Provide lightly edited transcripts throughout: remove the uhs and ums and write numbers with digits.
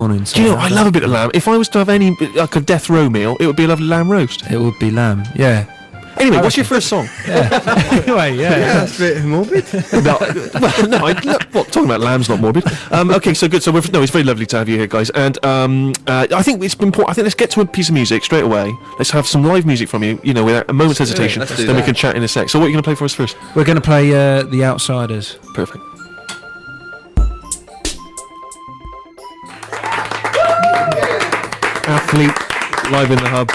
morning. Do you know, I love a bit of lamb. If I was to have any, like a death row meal, it would be a lovely lamb roast. It would be lamb, yeah. Anyway, what's your first song? Anyway, That's a bit morbid. Talking about lamb's not morbid. Okay, so good. So it's very lovely to have you here, guys. And I think it's been important. I think let's get to a piece of music straight away. Let's have some live music from you, without a moment's hesitation. Then we can chat in a sec. So what are you going to play for us first? We're going to play The Outsiders. Perfect. Athlete, live in the hub.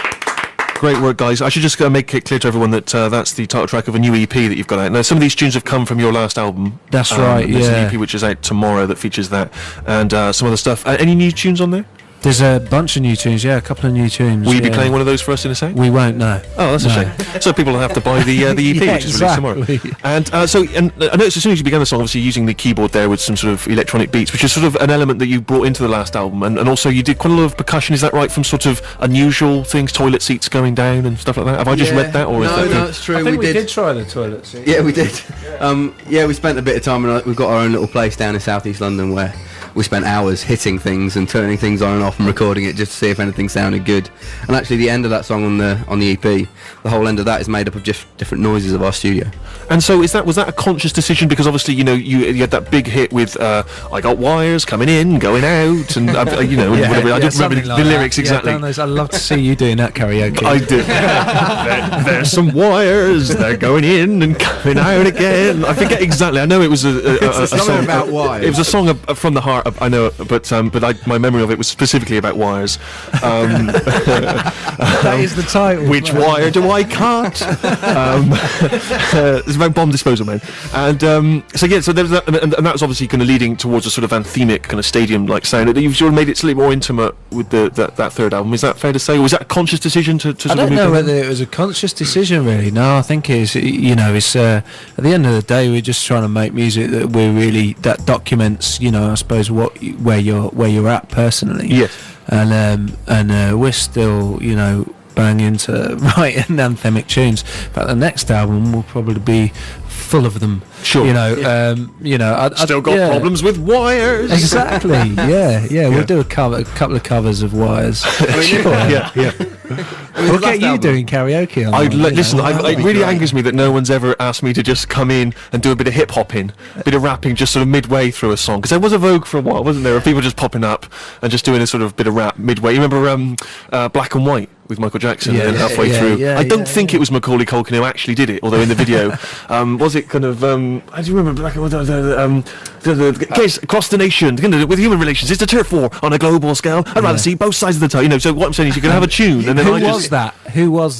Great work, guys. I should just make it clear to everyone that that's the title track of a new EP that you've got out. Now, some of these tunes have come from your last album. That's right, There's yeah. an EP which is out tomorrow that features that, and some other stuff. Any new tunes on there? There's a bunch of new tunes, a couple of new tunes. Will you be playing one of those for us in a sec? We won't, no. Oh, that's a shame. So people will have to buy the EP, which is released tomorrow. And I noticed as soon as you began the song, obviously using the keyboard there with some sort of electronic beats, which is sort of an element that you brought into the last album, and also you did quite a lot of percussion. Is that right? From sort of unusual things, toilet seats going down and stuff like that. Have I just read that, or is that? No, it's true. I think we did try the toilet seat. Yeah, we did. We spent a bit of time, and we've got our own little place down in southeast London where we spent hours hitting things and turning things on and off and recording it just to see if anything sounded good. And actually, the end of that song on the EP, the whole end of that is made up of just different noises of our studio. And so was that a conscious decision? Because obviously, you had that big hit with I got wires coming in, going out, and whatever. I don't remember the lyrics exactly. I'd love to see you doing that karaoke. I did. There's some wires. They're going in and coming out again. I forget exactly. I know it was a song about wires. It was a song from the heart. I know, but my memory of it was specifically about wires. That is the title. Which wire do I cut? It's about bomb disposal, man. And so there's that, and that was obviously kind of leading towards a sort of anthemic kind of stadium-like sound. You've sort of made it slightly more intimate with that third album. Is that fair to say, or was that a conscious decision to sort of? I don't know whether it was a conscious decision, really. No, I think it's it's at the end of the day, we're just trying to make music that documents, I suppose where you're at personally. Yes. And we're still, banging to writing anthemic tunes. But the next album will probably be full of them. Sure. Still got problems with wires. Exactly. Yeah. We'll do a couple of covers of Wires. Sure. Yeah. We'll get you doing karaoke on Listen, it really angers me that no one's ever asked me to just come in and do a bit of hip hopping, a bit of rapping, just sort of midway through a song. Because there was a vogue for a while, wasn't there, of people just popping up and just doing a sort of bit of rap midway. You remember Black and White with Michael Jackson and halfway through? I don't think it was Macaulay Culkin who actually did it, although in the video, was it kind of? How do you remember Black and White? The case across the nation with human relations. It's a turf war on a global scale. I'd rather see both sides of the tie. So what I'm saying is you can have a tune and then Who was that? I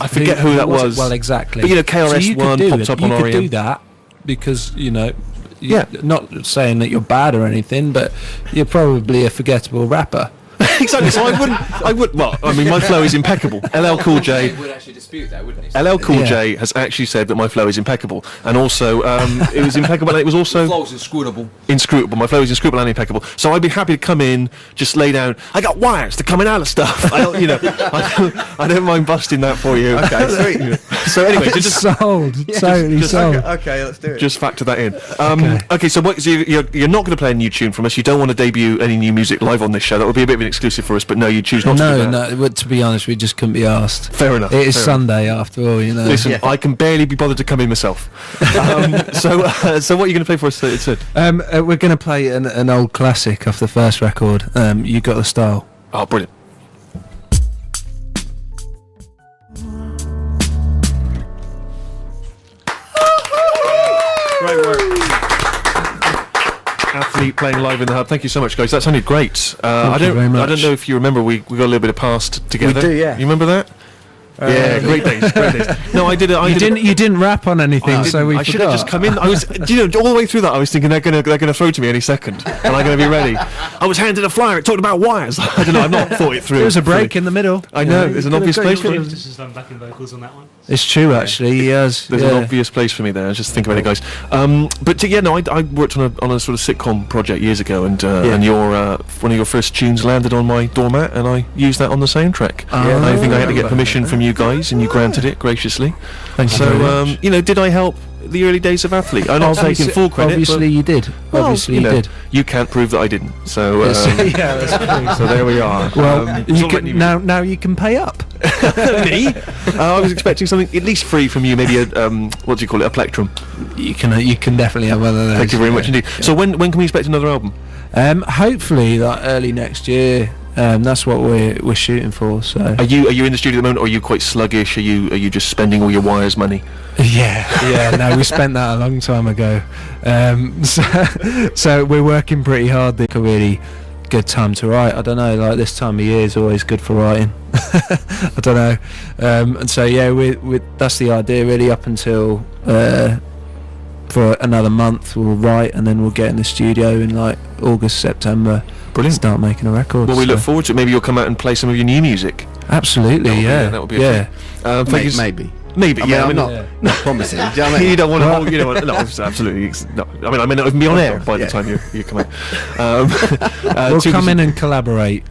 forget who that was. Well, exactly. But KRS-One popped up on REM. You could do that because not saying that you're bad or anything, but you're probably a forgettable rapper. Exactly. So I would. Well, I mean, my flow is impeccable. LL Cool J would actually dispute that, wouldn't he? LL Cool J has actually said that my flow is impeccable, and also it was impeccable. And it was also the flow's inscrutable. Inscrutable. My flow is inscrutable and impeccable. So I'd be happy to come in, just lay down. I got wires to coming out of stuff. I don't mind busting that for you. Okay, sweet. So anyway, just sold. Totally sold. Okay, let's do it. Just factor that in. Okay. So you're not going to play a new tune from us. You don't want to debut any new music live on this show. That would be a bit of an exclusive for us. But no, you choose not to do that. No. But to be honest, we just couldn't be asked. Fair enough. It is Sunday after all, Listen, I can barely be bothered to come in myself. So what are you going to play for us, Sid? We're going to play an old classic off the first record. You Got the Style. Oh, brilliant. Great work. Athlete playing live in the hub. Thank you so much, guys. That sounded great. Thank you very much. I don't know if you remember, we got a little bit of past together. We do, yeah. You remember that? Yeah, great days. No, I did it. You didn't rap on anything, so we I should have just come in. I was, all the way through that, I was thinking they're gonna throw to me any second, and I'm gonna be ready. I was handed a flyer. It talked about wires. I don't know. I've not thought it through. There was a break in the middle. I know. There's an obvious place for me. Just has done backing vocals on that one. It's true, actually. He has. There's an obvious place for me there. I was just thinking about it, guys. I worked on a sort of sitcom project years ago, and your one of your first tunes landed on my doormat, and I used that on the soundtrack. I think I had to get permission from you guys, and you granted it graciously. Thank you very much. Did I help the early days of Athlete? I'm not taking full credit. Obviously, you did. Well, Obviously, you you know, did. You can't prove that I didn't. So, Yeah, that's true. so there we are. Well, it's you all can, letting now you can pay up. me. I was expecting something at least free from you. Maybe a what do you call it? A plectrum. You can definitely have one of those. Thank you very much indeed. So when can we expect another album? Hopefully, like early next year. That's what we're shooting for. So. Are you in the studio at the moment, or are you quite sluggish? Are you just spending all your wires money? Yeah. No, we spent that a long time ago. So we're working pretty hard. A really good time to write. I don't know. Like this time of year is always good for writing. I don't know. And so yeah, we that's the idea really. Up until for another month, we'll write, and then we'll get in the studio in like August, September. Brilliant. Start making a record. Well, we so. look forward to it. Maybe you'll come out and play some of your new music. Absolutely, That would be a treat. Maybe. Maybe. I mean, Yeah, I'm not promising. Do you know what I mean? You don't want to hold. You don't want. No, absolutely. No. I mean, it would be on air by the time you come out. We'll come in and collaborate.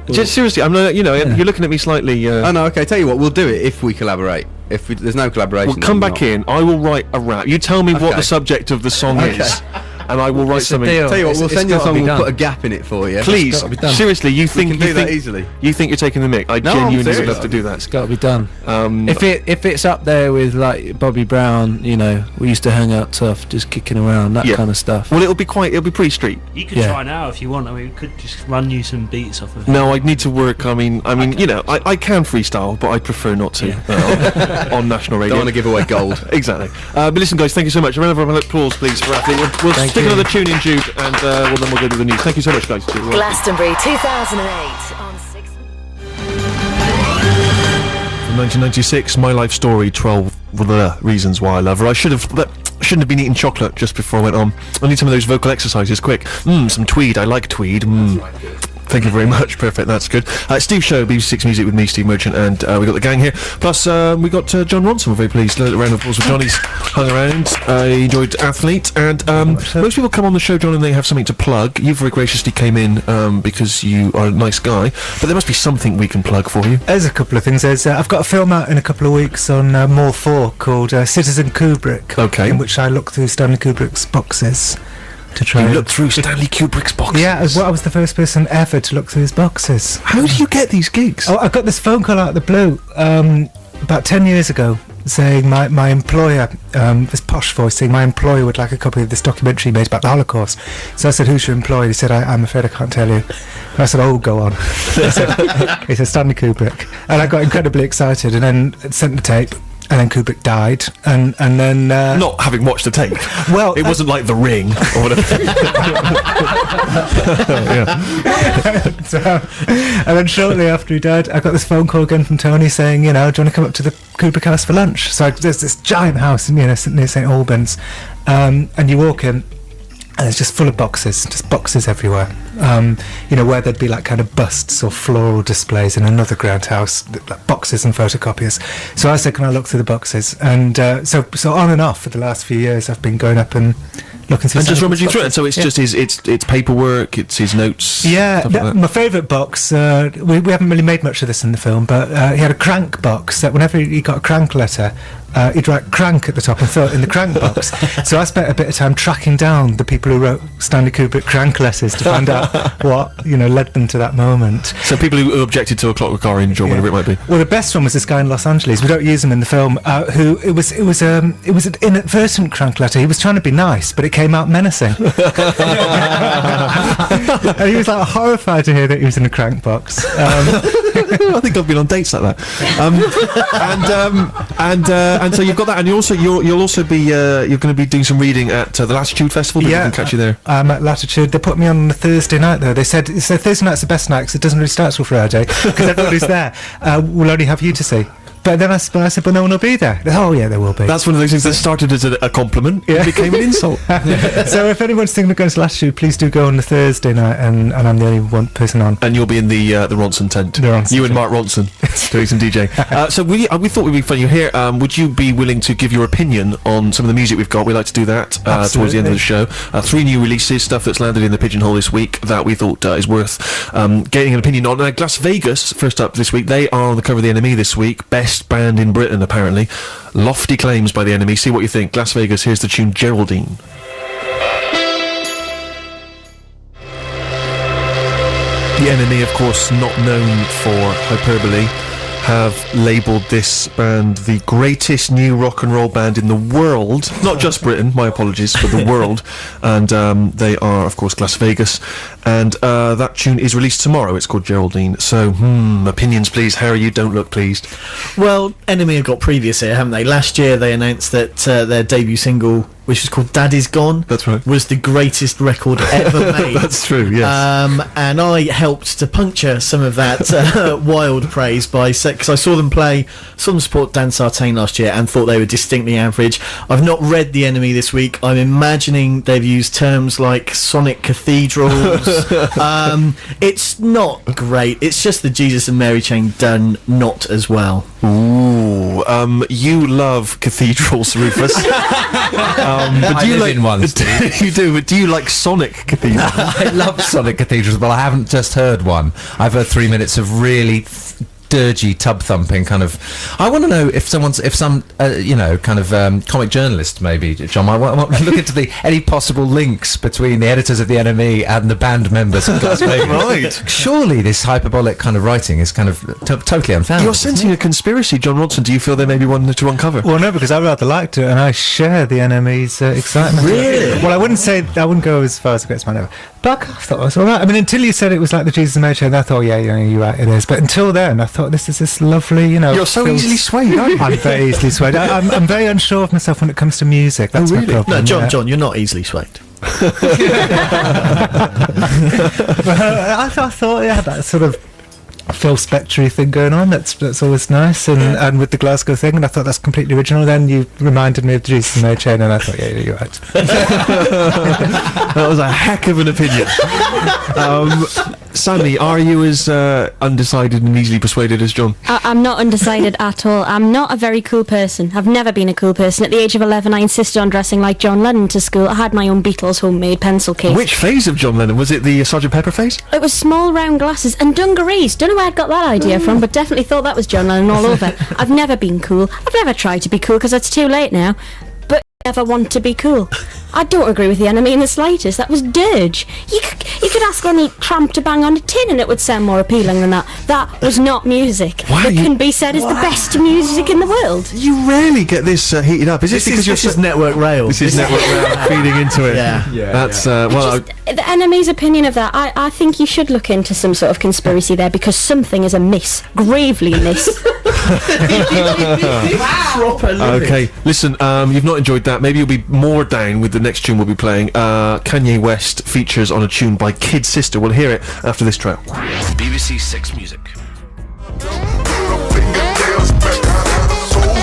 Just seriously, I'm not. You're looking at me slightly. Oh no. Okay. Tell you what, we'll do it if we collaborate. If there's no collaboration, Well, come then back not. in. I will write a rap. You tell me what Okay. the subject of the song Okay. is, and I will write It's a something. deal. Tell you what, we'll It's send you a gotta song. be We'll done. put a gap in it for you. Please, gotta be done. seriously, you We think can do you that think easily. you think you're taking the mic? I No, I'm genuinely would serious. love to do It's that. got to be done. If If it's up there with like Bobby Brown, we used to hang out tough, just kicking around, that Yeah. kind of stuff. well, it'll be pretty street. You could Yeah. try now if you want. I mean, we could just run you some beats off of it. No, I'd need to work. I mean, I can freestyle, but I prefer not to on national radio. Don't want to give away gold. Exactly. But listen, guys, thank you so much. A round of applause, please, for Athlete. We'll Thank stick you. another tune in, Jude, and then we'll go to the news. Thank you so much, guys. Glastonbury 2008 on 6. From 1996, My Life Story, 12 reasons why I love her. I shouldn't have been eating chocolate just before I went on. I need some of those vocal exercises, quick. Some tweed, I like tweed. Thank you very much. Perfect, that's good. Steve Show, BBC6 Music with me, Steve Merchant, and we got the gang here. Plus, we got John Ronson. We're very pleased. A round of applause for Johnny's hung around. He enjoyed Athlete, and most people come on the show, John, and they have something to plug. You very graciously came in because you are a nice guy, but there must be something we can plug for you. There's a couple of things. I've got a film out in a couple of weeks on Mall 4 called Citizen Kubrick, Okay. in which I look through Stanley Kubrick's boxes to try You and... looked through Stanley Kubrick's boxes. Yeah, I was the first person ever to look through his boxes. How do you get these gigs? Oh, I got this phone call out of the blue about 10 years ago saying my employer, this posh voice saying my employer would like a copy of this documentary made about the Holocaust. So I said, who's your employer? He said, I'm afraid I can't tell you. And I said, oh, go on. He said, Stanley Kubrick. And I got incredibly excited and then sent the tape. And then Kubrick died, and then... Not having watched the tape. Well, It wasn't like The Ring or whatever. So, and then shortly after he died, I got this phone call again from Tony saying, do you want to come up to the Kubrick house for lunch? So there's this giant house near St Albans, and you walk in, and it's just full of boxes, just boxes everywhere. Where there'd be like kind of busts or floral displays in another grand house, like boxes and photocopiers. So I said, can I look through the boxes? And so on and off for the last few years, I've been going up and looking through. And just Stanley rummaging Kubrick's through it. And so it's boxes. just it's paperwork, it's his notes. Yeah, stuff like that. my favourite box, we haven't really made much of this in the film, but he had a crank box that whenever he got a crank letter, he'd write crank at the top and throw it in the crank box. So I spent a bit of time tracking down the people who wrote Stanley Kubrick crank letters to find out what, led them to that moment. So people who objected to A Clockwork Orange or whatever it might be. Well, the best one was this guy in Los Angeles. We don't use him in the film. Who it was an inadvertent crank letter. He was trying to be nice, but it came out menacing. And he was like horrified to hear that he was in a crank box. I think I've been on dates like that. And so you've got that, and you'll also be you're going to be doing some reading at the Latitude Festival. People can catch you there. I'm at Latitude. They put me on a Thursday night though. They said Thursday night's the best night because it doesn't really start till Friday because everybody's there. We'll only have you to see. But then I said, but no one will be there. Oh yeah, there will be. That's one of those things that started as a compliment and became an insult. So if anyone's thinking of going to Latitude, please do go on the Thursday night, and I'm the only one person on. And you'll be in the Ronson tent. The Ronson you and tent. Mark Ronson. Doing some DJ. So we thought we'd be fun. You're here. Would you be willing to give your opinion on some of the music we've got? We like to do that towards the end of the show. 3 new releases, stuff that's landed in the pigeonhole this week that we thought is worth getting an opinion on. Las Vegas, first up this week, they are on the cover of the NME this week. Best band in Britain, apparently. Lofty claims by the NME. See what you think. Las Vegas, here's the tune Geraldine. The NME, of course, not known for hyperbole, have labelled this band the greatest new rock and roll band in the world. Not just Britain, my apologies, but the world. And they are, of course, Las Vegas. And that tune is released tomorrow. It's called Geraldine. So, opinions, please. Harry, you don't look pleased. Well, Enemy have got previous here, haven't they? Last year they announced that their debut single, which was called Daddy's Gone, That's right. was the greatest record ever made. That's true, yes. And I helped to puncture some of that wild praise because I saw them support Dan Sartain last year and thought they were distinctly average. I've not read the Enemy this week. I'm imagining they've used terms like sonic cathedrals. It's not great. It's just the Jesus and Mary chain done not as well. Ooh, you love cathedrals, Rufus. But do you live in one, Steve. You do, but do you like Sonic Cathedral? I love Sonic Cathedrals, but I haven't just heard one. I've heard 3 minutes of really dirgy tub thumping kind of. I want to know if some comic journalist maybe, John, I want to look into any possible links between the editors of the NME and the band members of Las Vegas. Right. Surely this hyperbolic kind of writing is kind of totally unfounded. You're sensing a conspiracy, John Rodson. Do you feel there may be one to uncover? Well, no, because I rather liked it, and I share the NME's excitement. Really? Well, I wouldn't go as far as the greatest man ever. But I thought it was all right. I mean, until you said it was like the Jesus and Mary chain, I thought, yeah, you're right, it is. But until then, I thought this is this lovely, You're so easily swayed, aren't you? I'm very easily swayed. I'm very unsure of myself when it comes to music. That's my problem. No, John, you're not easily swayed. But I thought, yeah, that sort of Phil Spector thing going on. That's always nice, and with the Glasgow thing, and I thought that's completely original. Then you reminded me of the Jesus and Mary chain, and I thought, yeah, you're right. That was a heck of an opinion. Sammy, are you as undecided and easily persuaded as John? I'm not undecided at all. I'm not a very cool person. I've never been a cool person. At the age of 11, I insisted on dressing like John Lennon to school. I had my own Beatles homemade pencil case. Which phase of John Lennon? Was it the Sgt. Pepper phase? It was small round glasses and dungarees. Don't know where I got that idea from, but definitely thought that was John Lennon all over. I've never been cool. I've never tried to be cool because it's too late now. But I never want to be cool. I don't agree with the NME in the slightest. That was dirge. You could ask any tramp to bang on a tin and it would sound more appealing than that. That was not music. Wow, It can be said is the best music in the world. You rarely get this heated up. Is it because you're This is Network Rail. This is Network Rail feeding into it. Yeah. That's The NME's opinion of that, I think you should look into some sort of conspiracy there because something is amiss. Gravely amiss. Okay, listen, you've not enjoyed that. Maybe you'll be more down with the next tune we'll be playing. Kanye West features on a tune by Kid Sister. We'll hear it after this track. BBC Six Music.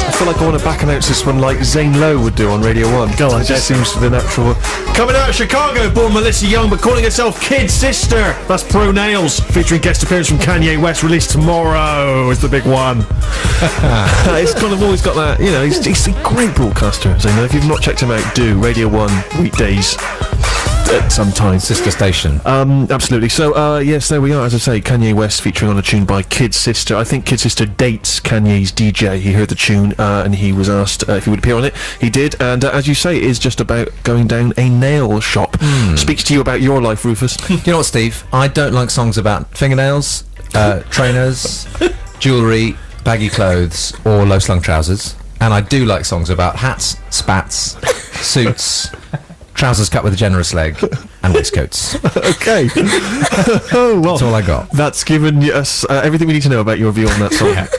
I feel like I want to back announce this one like Zane Lowe would do on Radio 1. Go on, it just seems the natural. Coming out of Chicago, born Melissa Young, but calling herself Kid Sister. That's Pro Nails, featuring guest appearance from Kanye West, released tomorrow is the big one. It's kind of always got that, he's a great broadcaster, Zane Lowe. If you've not checked him out, do. Radio 1, weekdays. At some time. Sister station. Absolutely. So, yes, there we are. As I say, Kanye West featuring on a tune by Kid Sister. I think Kid Sister dates Kanye's DJ. He heard the tune and he was asked if he would appear on it. He did. And as you say, it is just about going down a nail shop. Speaks to you about your life, Rufus. You know what, Steve? I don't like songs about fingernails, trainers, jewellery, baggy clothes, or low-slung trousers. And I do like songs about hats, spats, suits, trousers cut with a generous leg, and waistcoats. Okay. Oh, well. That's all I got. That's given us everything we need to know about your view on that song.